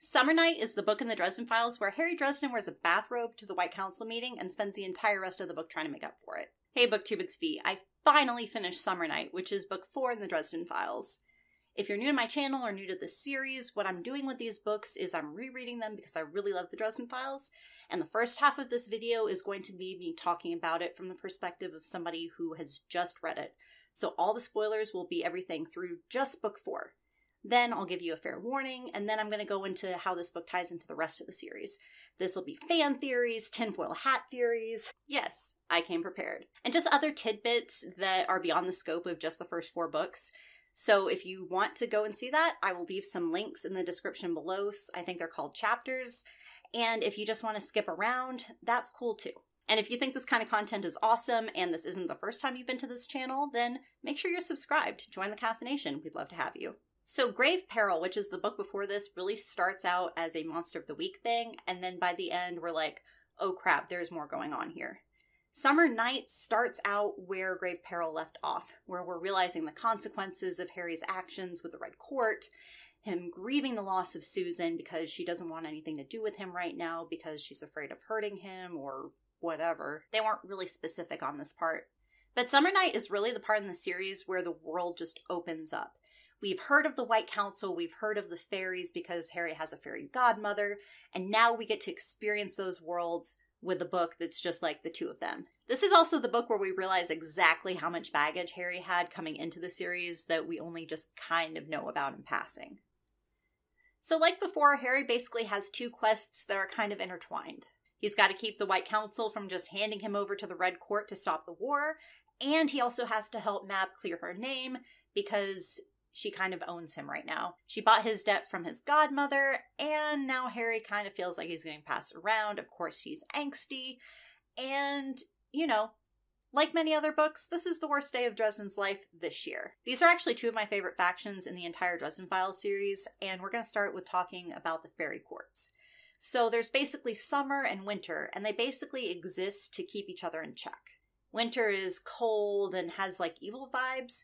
Summer Night is the book in the Dresden Files where Harry Dresden wears a bathrobe to the White Council meeting and spends the entire rest of the book trying to make up for it. Hey BookTube, it's Fee. I finally finished Summer Night, which is book 4 in the Dresden Files. If you're new to my channel or new to this series, what I'm doing with these books is I'm rereading them because I really love the Dresden Files, and the first half of this video is going to be me talking about it from the perspective of somebody who has just read it. So all the spoilers will be everything through just book 4. Then I'll give you a fair warning, and then I'm going to go into how this book ties into the rest of the series. This will be fan theories, tinfoil hat theories. Yes, I came prepared. And just other tidbits that are beyond the scope of just the first 4 books. So if you want to go and see that, I will leave some links in the description below. I think they're called chapters. And if you just want to skip around, that's cool too. And if you think this kind of content is awesome and this isn't the first time you've been to this channel, then make sure you're subscribed. Join the caffeination. We'd love to have you. So Grave Peril, which is the book before this, really starts out as a Monster of the Week thing, and then by the end we're like, oh crap, there's more going on here. Summer Night starts out where Grave Peril left off, where we're realizing the consequences of Harry's actions with the Red Court, him grieving the loss of Susan because she doesn't want anything to do with him right now because she's afraid of hurting him or whatever. They weren't really specific on this part. But Summer Night is really the part in the series where the world just opens up. We've heard of the White Council, we've heard of the fairies because Harry has a fairy godmother, and now we get to experience those worlds with a book that's just like the two of them. This is also the book where we realize exactly how much baggage Harry had coming into the series that we only just kind of know about in passing. So like before, Harry basically has 2 quests that are kind of intertwined. He's got to keep the White Council from just handing him over to the Red Court to stop the war, and he also has to help Mab clear her name because she kind of owns him right now. She bought his debt from his godmother, and now Harry kind of feels like he's getting passed around. Of course, he's angsty, and, you know, like many other books, this is the worst day of Dresden's life this year. These are actually 2 of my favorite factions in the entire Dresden Files series, and we're going to start with talking about the Fae Courts. So there's basically summer and winter, and they basically exist to keep each other in check. Winter is cold and has like evil vibes,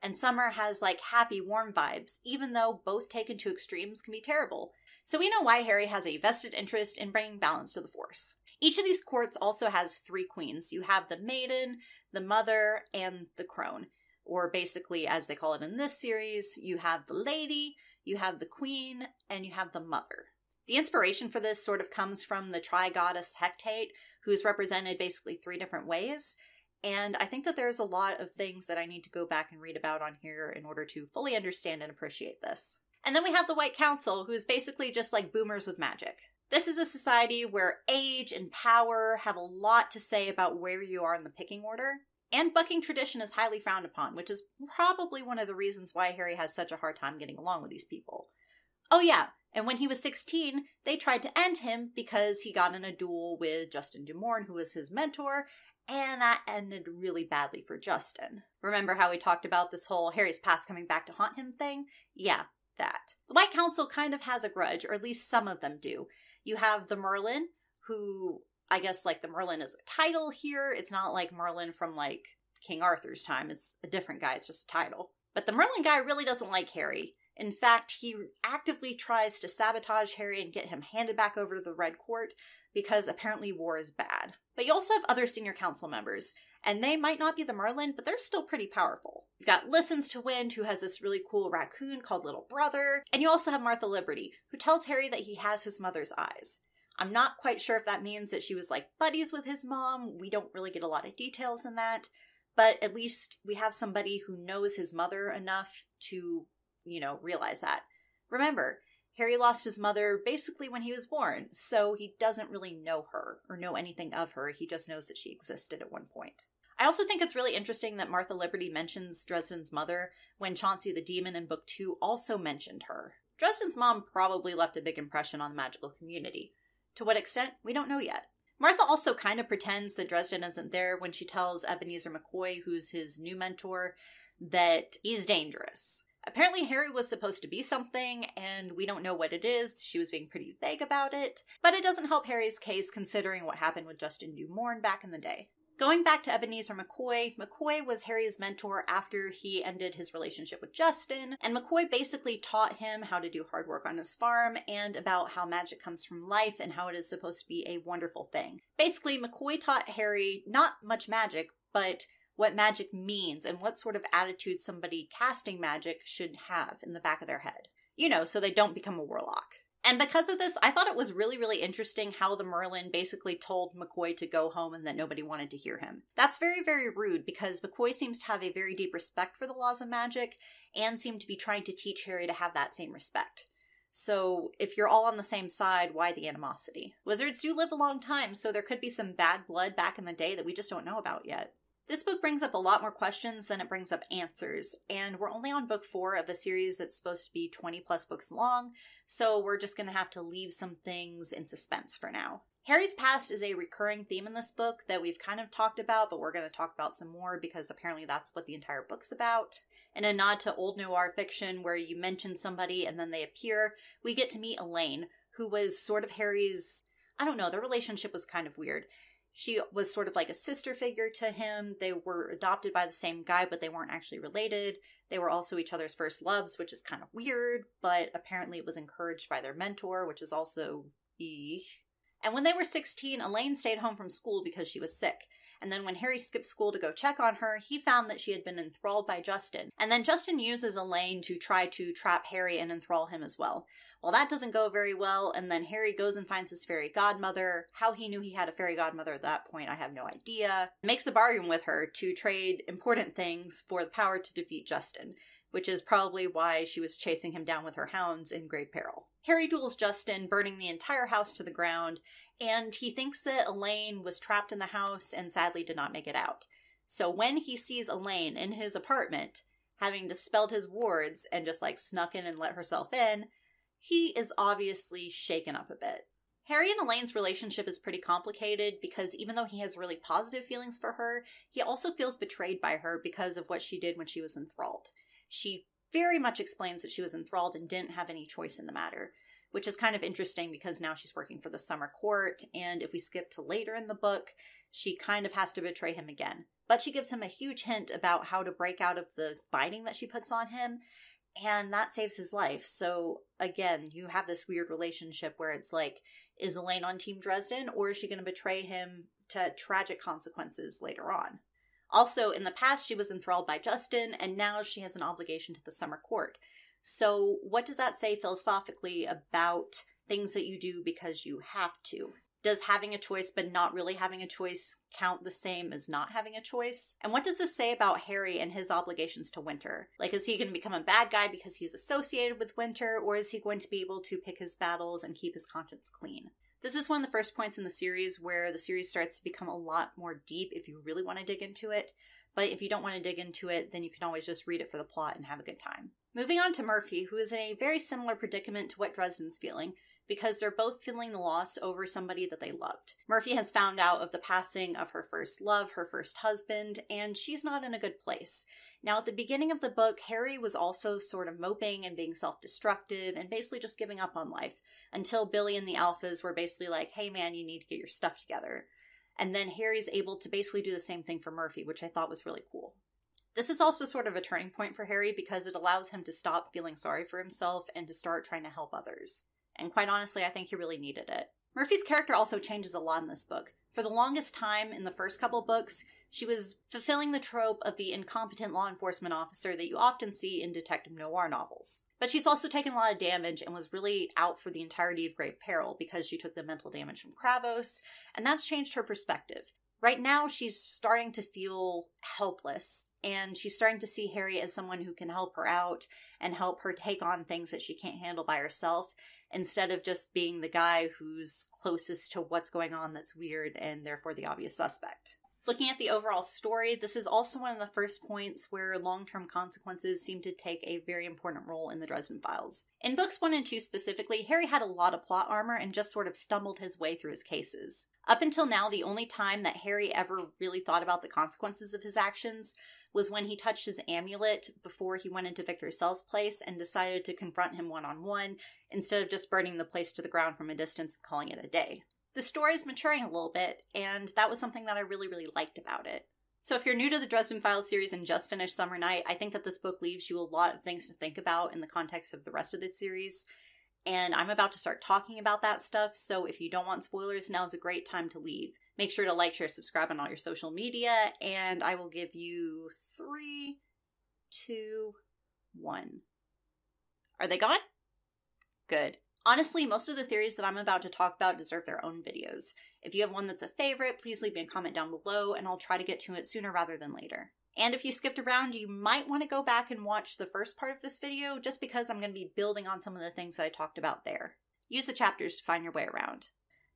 and summer has like happy, warm vibes, even though both taken to extremes can be terrible. So we know why Harry has a vested interest in bringing balance to the Force. Each of these courts also has 3 queens. You have the Maiden, the Mother, and the Crone. Or basically, as they call it in this series, you have the Lady, you have the Queen, and you have the Mother. The inspiration for this sort of comes from the tri-goddess Hecate, who's represented basically 3 different ways. And I think that there's a lot of things that I need to go back and read about on here in order to fully understand and appreciate this. And then we have the White Council, who's basically just like boomers with magic. This is a society where age and power have a lot to say about where you are in the picking order. And bucking tradition is highly frowned upon, which is probably one of the reasons why Harry has such a hard time getting along with these people. Oh yeah, and when he was 16, they tried to end him because he got in a duel with Justin Du Morne, who was his mentor, and that ended really badly for Justin. Remember how we talked about this whole Harry's past coming back to haunt him thing? Yeah, that. The White Council kind of has a grudge, or at least some of them do. You have the Merlin, who, I guess like the Merlin is a title here. It's not like Merlin from like King Arthur's time. It's a different guy, it's just a title. But the Merlin guy really doesn't like Harry. In fact, he actively tries to sabotage Harry and get him handed back over to the Red Court because apparently war is bad. But you also have other senior council members, and they might not be the Merlin, but they're still pretty powerful. You've got Listens to Wind, who has this really cool raccoon called Little Brother, and you also have Martha Liberty, who tells Harry that he has his mother's eyes. I'm not quite sure if that means that she was like buddies with his mom. We don't really get a lot of details in that, but at least we have somebody who knows his mother enough to, you know, realize that. Remember, Harry lost his mother basically when he was born, so he doesn't really know her or know anything of her. He just knows that she existed at one point. I also think it's really interesting that Martha Liberty mentions Dresden's mother when Chauncey the Demon in Book 2 also mentioned her. Dresden's mom probably left a big impression on the magical community. To what extent, we don't know yet. Martha also kind of pretends that Dresden isn't there when she tells Ebenezer McCoy, who's his new mentor, that he's dangerous. Apparently Harry was supposed to be something, and we don't know what it is. She was being pretty vague about it, but it doesn't help Harry's case considering what happened with Justin Du Morne back in the day. Going back to Ebenezer McCoy, McCoy was Harry's mentor after he ended his relationship with Justin, and McCoy basically taught him how to do hard work on his farm and about how magic comes from life and how it is supposed to be a wonderful thing. Basically, McCoy taught Harry not much magic, but what magic means and what sort of attitude somebody casting magic should have in the back of their head. You know, so they don't become a warlock. And because of this, I thought it was really, really interesting how the Merlin basically told McCoy to go home and that nobody wanted to hear him. That's very, very rude because McCoy seems to have a very deep respect for the laws of magic and seemed to be trying to teach Harry to have that same respect. So if you're all on the same side, why the animosity? Wizards do live a long time, so there could be some bad blood back in the day that we just don't know about yet. This book brings up a lot more questions than it brings up answers, and we're only on book 4 of a series that's supposed to be 20 plus books long, so we're just going to have to leave some things in suspense for now. Harry's past is a recurring theme in this book that we've kind of talked about, but we're going to talk about some more because apparently that's what the entire book's about. In a nod to old noir fiction where you mention somebody and then they appear, we get to meet Elaine, who was sort of Harry's, I don't know, their relationship was kind of weird. She was sort of like a sister figure to him. They were adopted by the same guy, but they weren't actually related. They were also each other's first loves, which is kind of weird, but apparently it was encouraged by their mentor, which is also eek. And when they were 16, Elaine stayed home from school because she was sick. And then when Harry skipped school to go check on her, he found that she had been enthralled by Justin. And then Justin uses Elaine to try to trap Harry and enthrall him as well. Well, that doesn't go very well, and then Harry goes and finds his fairy godmother. How he knew he had a fairy godmother at that point, I have no idea. Makes a bargain with her to trade important things for the power to defeat Justin, which is probably why she was chasing him down with her hounds in great peril. Harry duels Justin, burning the entire house to the ground, and he thinks that Elaine was trapped in the house and sadly did not make it out. So when he sees Elaine in his apartment, having dispelled his wards and just snuck in and let herself in, he is obviously shaken up a bit. Harry and Elaine's relationship is pretty complicated because even though he has really positive feelings for her, he also feels betrayed by her because of what she did when she was enthralled. She very much explains that she was enthralled and didn't have any choice in the matter, which is kind of interesting because now she's working for the summer court, and if we skip to later in the book, she kind of has to betray him again. But she gives him a huge hint about how to break out of the binding that she puts on him, and that saves his life. So again, you have this weird relationship where it's is Elaine on Team Dresden, or is she going to betray him to tragic consequences later on? Also, in the past, she was enthralled by Justin, and now she has an obligation to the summer court. So what does that say philosophically about things that you do because you have to? Does having a choice but not really having a choice count the same as not having a choice? And what does this say about Harry and his obligations to Winter? Is he going to become a bad guy because he's associated with Winter, or is he going to be able to pick his battles and keep his conscience clean? This is one of the first points in the series where the series starts to become a lot more deep if you really want to dig into it. But if you don't want to dig into it, then you can always just read it for the plot and have a good time. Moving on to Murphy, who is in a very similar predicament to what Dresden's feeling, because they're both feeling the loss over somebody that they loved. Murphy has found out of the passing of her first love, her first husband, and she's not in a good place. Now, at the beginning of the book, Harry was also sort of moping and being self-destructive and basically just giving up on life, until Billy and the Alphas were basically like, hey man, you need to get your stuff together. And then Harry's able to basically do the same thing for Murphy, which I thought was really cool. This is also sort of a turning point for Harry because it allows him to stop feeling sorry for himself and to start trying to help others. And quite honestly, I think he really needed it. Murphy's character also changes a lot in this book. For the longest time, in the first couple books, she was fulfilling the trope of the incompetent law enforcement officer that you often see in detective noir novels. But she's also taken a lot of damage and was really out for the entirety of great peril because she took the mental damage from Kravos, and that's changed her perspective. Right now, she's starting to feel helpless, and she's starting to see Harry as someone who can help her out and help her take on things that she can't handle by herself, instead of just being the guy who's closest to what's going on that's weird and therefore the obvious suspect. Looking at the overall story, this is also one of the first points where long-term consequences seem to take a very important role in the Dresden Files. In books 1 and 2 specifically, Harry had a lot of plot armor and just sort of stumbled his way through his cases. Up until now, the only time that Harry ever really thought about the consequences of his actions was when he touched his amulet before he went into Victor Sell's place and decided to confront him one-on-one, instead of just burning the place to the ground from a distance and calling it a day. The story is maturing a little bit, and that was something that I really, really liked about it. So if you're new to the Dresden Files series and just finished Summer Night, I think that this book leaves you a lot of things to think about in the context of the rest of the series. And I'm about to start talking about that stuff, so if you don't want spoilers, now's a great time to leave. Make sure to like, share, subscribe on all your social media, and I will give you 3, 2, 1. Are they gone? Good. Honestly, most of the theories that I'm about to talk about deserve their own videos. If you have one that's a favorite, please leave me a comment down below, and I'll try to get to it sooner rather than later. And if you skipped around, you might want to go back and watch the first part of this video, just because I'm going to be building on some of the things that I talked about there. Use the chapters to find your way around.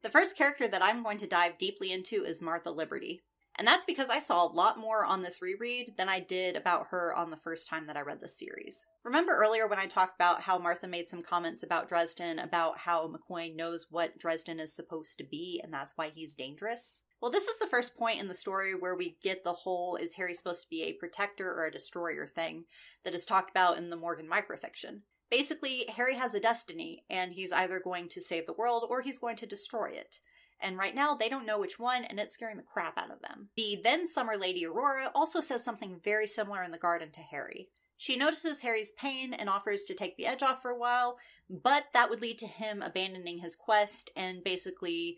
The first character that I'm going to dive deeply into is Martha Liberty. And that's because I saw a lot more on this reread than I did about her on the first time that I read this series. Remember earlier when I talked about how Martha made some comments about Dresden, about how McCoy knows what Dresden is supposed to be, and that's why he's dangerous? Well, this is the first point in the story where we get the whole is Harry supposed to be a protector or a destroyer thing that is talked about in the Morgan microfiction. Basically, Harry has a destiny, and he's either going to save the world or he's going to destroy it. And right now, they don't know which one, and it's scaring the crap out of them. The then Summer Lady Aurora also says something very similar in the garden to Harry. She notices Harry's pain and offers to take the edge off for a while, but that would lead to him abandoning his quest, and basically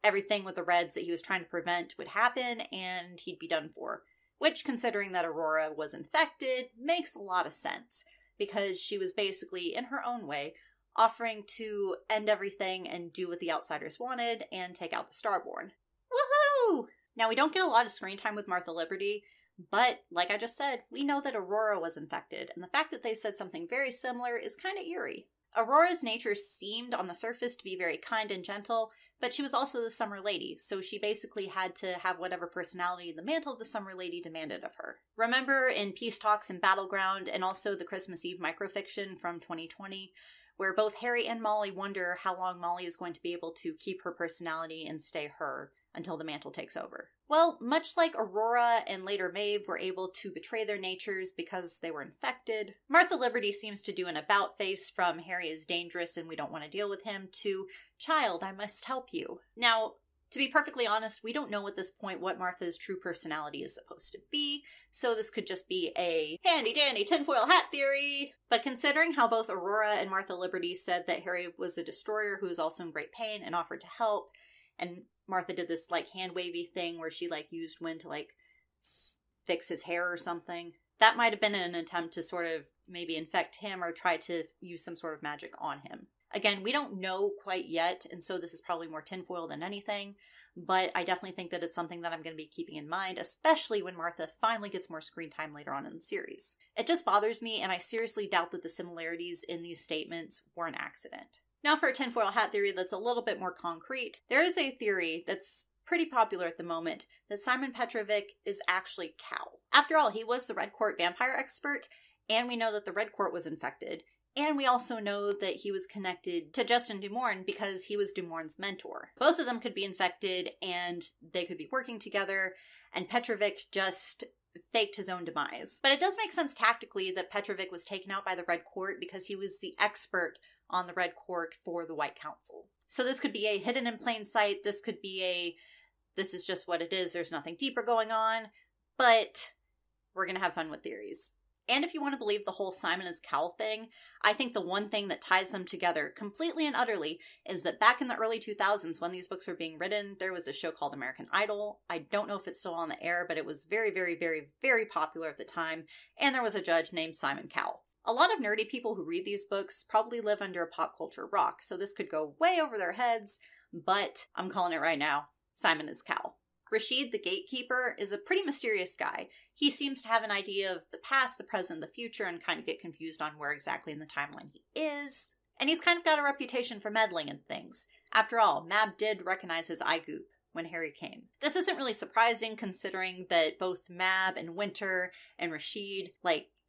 everything with the Reds that he was trying to prevent would happen, and he'd be done for. Which, considering that Aurora was infected, makes a lot of sense, because she was basically, in her own way, offering to end everything and do what the Outsiders wanted and take out the Starborn. Woohoo! Now, we don't get a lot of screen time with Martha Liberty, but like I just said, we know that Aurora was infected, and the fact that they said something very similar is kind of eerie. Aurora's nature seemed on the surface to be very kind and gentle, but she was also the Summer Lady, so she basically had to have whatever personality the mantle of the Summer Lady demanded of her. Remember in Peace Talks and Battleground, and also the Christmas Eve microfiction from 2020, where both Harry and Molly wonder how long Molly is going to be able to keep her personality and stay her until the mantle takes over. Well, much like Aurora and later Maeve were able to betray their natures because they were infected, Martha Liberty seems to do an about face from Harry is dangerous and we don't want to deal with him to child, I must help you. Now, to be perfectly honest, we don't know at this point what Martha's true personality is supposed to be, so this could just be a handy-dandy tinfoil hat theory. But considering how both Aurora and Martha Liberty said that Harry was a destroyer who was also in great pain and offered to help, and Martha did this, hand-wavy thing where she, used wind to, fix his hair or something, that might have been an attempt to sort of maybe infect him or try to use some sort of magic on him. Again, we don't know quite yet, and so this is probably more tinfoil than anything, but I definitely think that it's something that I'm going to be keeping in mind, especially when Martha finally gets more screen time later on in the series. It just bothers me, and I seriously doubt that the similarities in these statements were an accident. Now for a tinfoil hat theory that's a little bit more concrete, there is a theory that's pretty popular at the moment that Simon Petrovick is actually Cal. After all, he was the Red Court vampire expert, and we know that the Red Court was infected. And we also know that he was connected to Justin Dumorn because he was Dumorn's mentor. Both of them could be infected and they could be working together, and Petrovick just faked his own demise. But it does make sense tactically that Petrovick was taken out by the Red Court because he was the expert on the Red Court for the White Council. So this could be a hidden in plain sight, this could be a this is just what it is, there's nothing deeper going on, but we're gonna have fun with theories. And if you want to believe the whole Simon is Cal thing, I think the one thing that ties them together completely and utterly is that back in the early 2000s when these books were being written, there was a show called American Idol. I don't know if it's still on the air, but it was very, very, very, very popular at the time, and there was a judge named Simon Cowell. A lot of nerdy people who read these books probably live under a pop culture rock, so this could go way over their heads, but I'm calling it right now. Simon is Cowell. Rashid, the gatekeeper, is a pretty mysterious guy. He seems to have an idea of the past, the present, the future, and kind of get confused on where exactly in the timeline he is. And he's kind of got a reputation for meddling in things. After all, Mab did recognize his eye goop when Harry came. This isn't really surprising considering that both Mab and Winter and Rashid,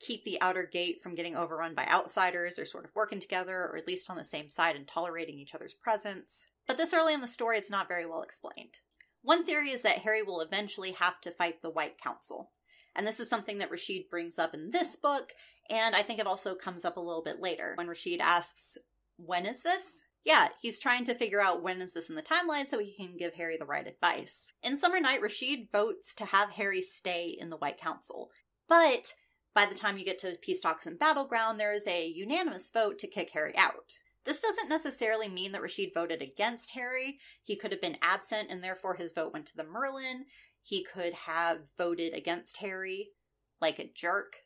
keep the outer gate from getting overrun by outsiders or sort of working together, or at least on the same side and tolerating each other's presence. But this early in the story, it's not very well explained. One theory is that Harry will eventually have to fight the White Council. And this is something that Rashid brings up in this book, and I think it also comes up a little bit later when Rashid asks, when is this? Yeah, he's trying to figure out when is this in the timeline so he can give Harry the right advice. In Summer Night, Rashid votes to have Harry stay in the White Council. But by the time you get to Peace Talks and Battleground, there is a unanimous vote to kick Harry out. This doesn't necessarily mean that Rashid voted against Harry. He could have been absent and therefore his vote went to the Merlin. He could have voted against Harry like a jerk.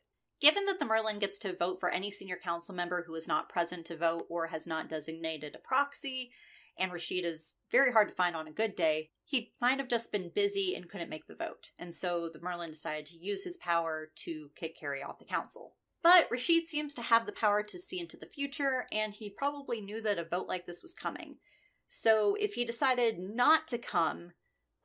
Given that the Merlin gets to vote for any senior council member who is not present to vote or has not designated a proxy, and Rashid is very hard to find on a good day, he might have just been busy and couldn't make the vote, and so the Merlin decided to use his power to kick Harry off the council. But Rashid seems to have the power to see into the future, and he probably knew that a vote like this was coming. So if he decided not to come,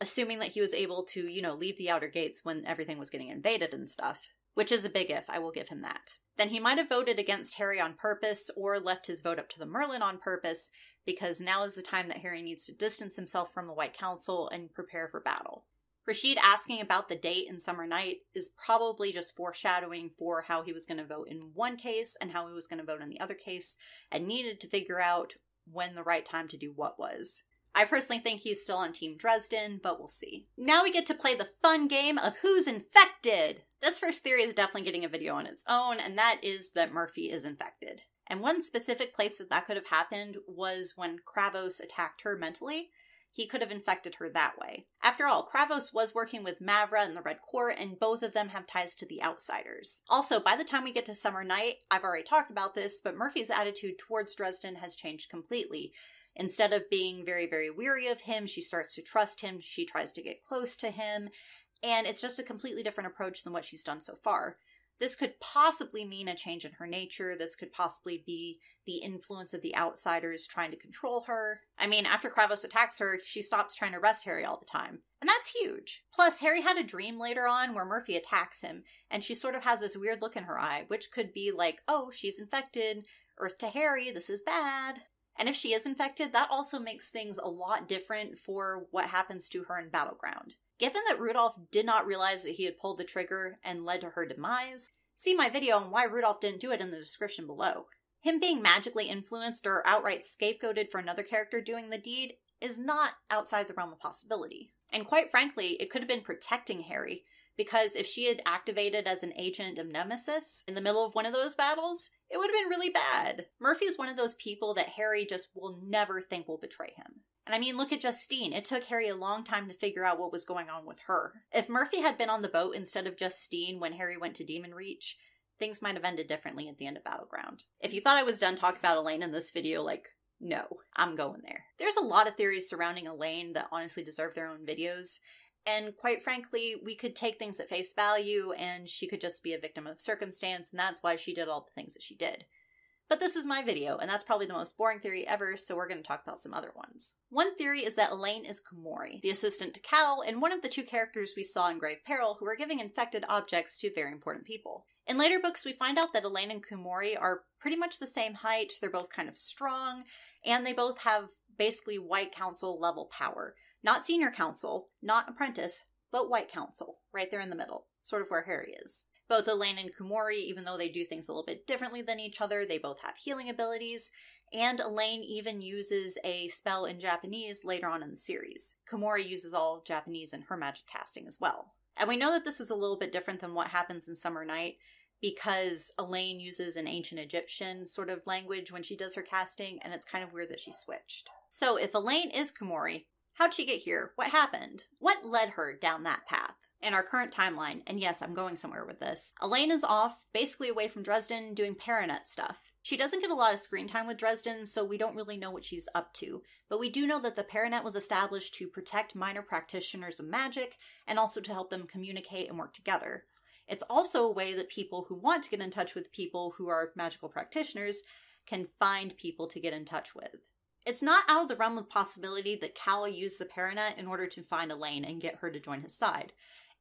assuming that he was able to, leave the outer gates when everything was getting invaded and stuff, which is a big if, I will give him that, then he might have voted against Harry on purpose or left his vote up to the Merlin on purpose, because now is the time that Harry needs to distance himself from the White Council and prepare for battle. Rashid asking about the date in Summer Night is probably just foreshadowing for how he was going to vote in one case and how he was going to vote in the other case, and needed to figure out when the right time to do what was. I personally think he's still on Team Dresden, but we'll see. Now we get to play the fun game of who's infected! This first theory is definitely getting a video on its own, and that is that Murphy is infected. And one specific place that could have happened was when Kravos attacked her mentally. He could have infected her that way. After all, Kravos was working with Mavra in the Red Court, and both of them have ties to the Outsiders. Also, by the time we get to Summer Night, I've already talked about this, but Murphy's attitude towards Dresden has changed completely. Instead of being very, very weary of him, she starts to trust him, she tries to get close to him, and it's just a completely different approach than what she's done so far. This could possibly mean a change in her nature. This could possibly be the influence of the Outsiders trying to control her. I mean, after Kravos attacks her, she stops trying to arrest Harry all the time. And that's huge. Plus, Harry had a dream later on where Murphy attacks him, and she sort of has this weird look in her eye, which could be like, oh, she's infected. Earth to Harry, this is bad. And if she is infected, that also makes things a lot different for what happens to her in Battleground. Given that Rudolf did not realize that he had pulled the trigger and led to her demise, see my video on why Rudolf didn't do it in the description below. Him being magically influenced or outright scapegoated for another character doing the deed is not outside the realm of possibility. And quite frankly, it could have been protecting Harry, because if she had activated as an agent of Nemesis in the middle of one of those battles, it would have been really bad. Murphy is one of those people that Harry just will never think will betray him. And I mean, look at Justine. It took Harry a long time to figure out what was going on with her. If Murphy had been on the boat instead of Justine when Harry went to Demon Reach, things might have ended differently at the end of Battleground. If you thought I was done talking about Elaine in this video, no, I'm going there. There's a lot of theories surrounding Elaine that honestly deserve their own videos. And quite frankly, we could take things at face value and she could just be a victim of circumstance, and that's why she did all the things that she did. But this is my video, and that's probably the most boring theory ever, so we're going to talk about some other ones. One theory is that Elaine is Kumori, the assistant to Cal, and one of the two characters we saw in Grave Peril who are giving infected objects to very important people. In later books, we find out that Elaine and Kumori are pretty much the same height, they're both kind of strong, and they both have basically White Council level power. Not Senior Council, not Apprentice, but White Council, right there in the middle, sort of where Harry is. Both Elaine and Kumori, even though they do things a little bit differently than each other, they both have healing abilities, and Elaine even uses a spell in Japanese later on in the series. Kumori uses all Japanese in her magic casting as well. And we know that this is a little bit different than what happens in Summer Night, because Elaine uses an ancient Egyptian sort of language when she does her casting, and it's kind of weird that she switched. So if Elaine is Kumori, how'd she get here? What happened? What led her down that path? In our current timeline, and yes, I'm going somewhere with this, Elaine is off, basically away from Dresden, doing Paranet stuff. She doesn't get a lot of screen time with Dresden, so we don't really know what she's up to, but we do know that the Paranet was established to protect minor practitioners of magic, and also to help them communicate and work together. It's also a way that people who want to get in touch with people who are magical practitioners can find people to get in touch with. It's not out of the realm of possibility that Cal used the Paranet in order to find Elaine and get her to join his side.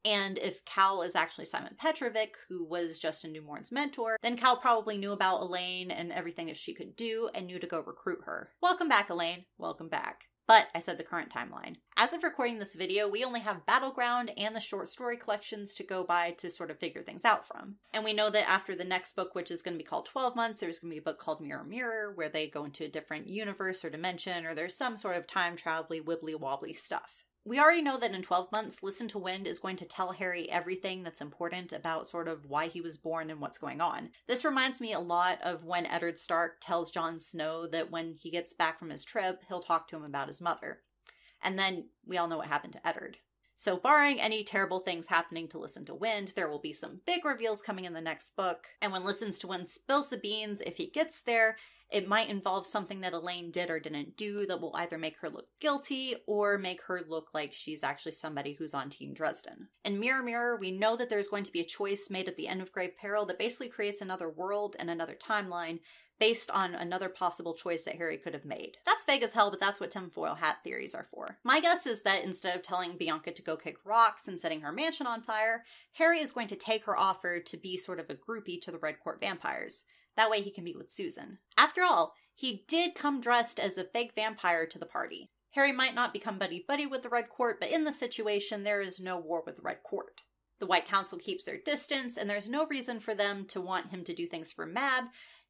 And if Cal is actually Simon Petrovick, who was Justin Newmorn's mentor, then Cal probably knew about Elaine and everything that she could do and knew to go recruit her. Welcome back, Elaine. Welcome back. But I said the current timeline. As of recording this video, we only have Battleground and the short story collections to go by to sort of figure things out from. And we know that after the next book, which is going to be called 12 Months, there's going to be a book called Mirror Mirror, where they go into a different universe or dimension, or there's some sort of time travel-y, wibbly-wobbly stuff. We already know that in 12 Months, Listen to Wind is going to tell Harry everything that's important about sort of why he was born and what's going on. This reminds me a lot of when Eddard Stark tells Jon Snow that when he gets back from his trip, he'll talk to him about his mother. And then we all know what happened to Eddard. So barring any terrible things happening to Listen to Wind, there will be some big reveals coming in the next book. And when Listen to Wind spills the beans, if he gets there, it might involve something that Elaine did or didn't do that will either make her look guilty or make her look like she's actually somebody who's on Team Dresden. In Mirror Mirror, we know that there's going to be a choice made at the end of Grave Peril that basically creates another world and another timeline based on another possible choice that Harry could have made. That's vague as hell, but that's what tinfoil hat theories are for. My guess is that instead of telling Bianca to go kick rocks and setting her mansion on fire, Harry is going to take her offer to be sort of a groupie to the Red Court vampires. That way he can meet with Susan. After all, he did come dressed as a fake vampire to the party. Harry might not become buddy-buddy with the Red Court, but in this situation, there is no war with the Red Court. The White Council keeps their distance, and there's no reason for them to want him to do things for Mab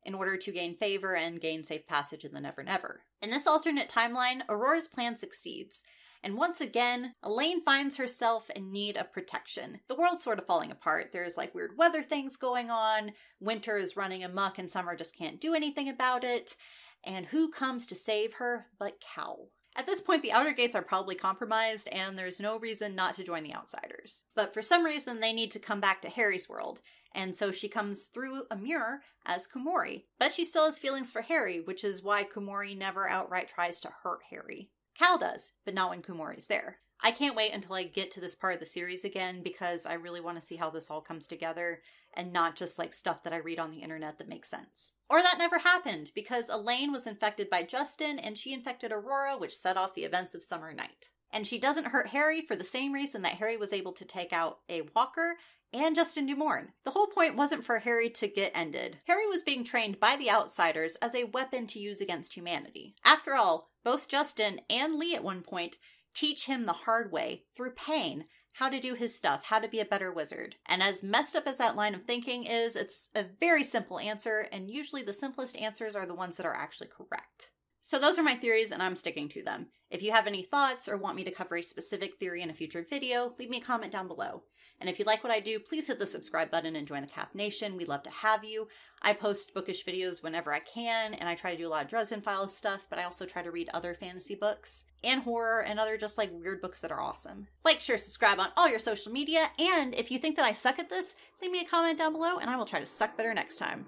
in order to gain favor and gain safe passage in the Never Never. In this alternate timeline, Aurora's plan succeeds. And once again, Elaine finds herself in need of protection. The world's sort of falling apart. There's like weird weather things going on. Winter is running amok and summer just can't do anything about it. And who comes to save her but Cal? At this point, the outer gates are probably compromised and there's no reason not to join the outsiders. But for some reason, they need to come back to Harry's world. And so she comes through a mirror as Kumori. But she still has feelings for Harry, which is why Kumori never outright tries to hurt Harry. Cal does, but not when Kumori's there. I can't wait until I get to this part of the series again because I really want to see how this all comes together and not just like stuff that I read on the internet that makes sense. Or that never happened because Elaine was infected by Justin and she infected Aurora, which set off the events of Summer Night. And she doesn't hurt Harry for the same reason that Harry was able to take out a Walker and Justin Dumorn. The whole point wasn't for Harry to get ended. Harry was being trained by the outsiders as a weapon to use against humanity. After all, both Justin and Lee at one point teach him the hard way, through pain, how to do his stuff, how to be a better wizard. And as messed up as that line of thinking is, it's a very simple answer, and usually the simplest answers are the ones that are actually correct. So those are my theories, and I'm sticking to them. If you have any thoughts or want me to cover a specific theory in a future video, leave me a comment down below. And if you like what I do, please hit the subscribe button and join the Cap Nation. We'd love to have you. I post bookish videos whenever I can, and I try to do a lot of Dresden Files stuff, but I also try to read other fantasy books and horror and other just like weird books that are awesome. Like, share, subscribe on all your social media, and if you think that I suck at this, leave me a comment down below and I will try to suck better next time.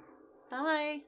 Bye!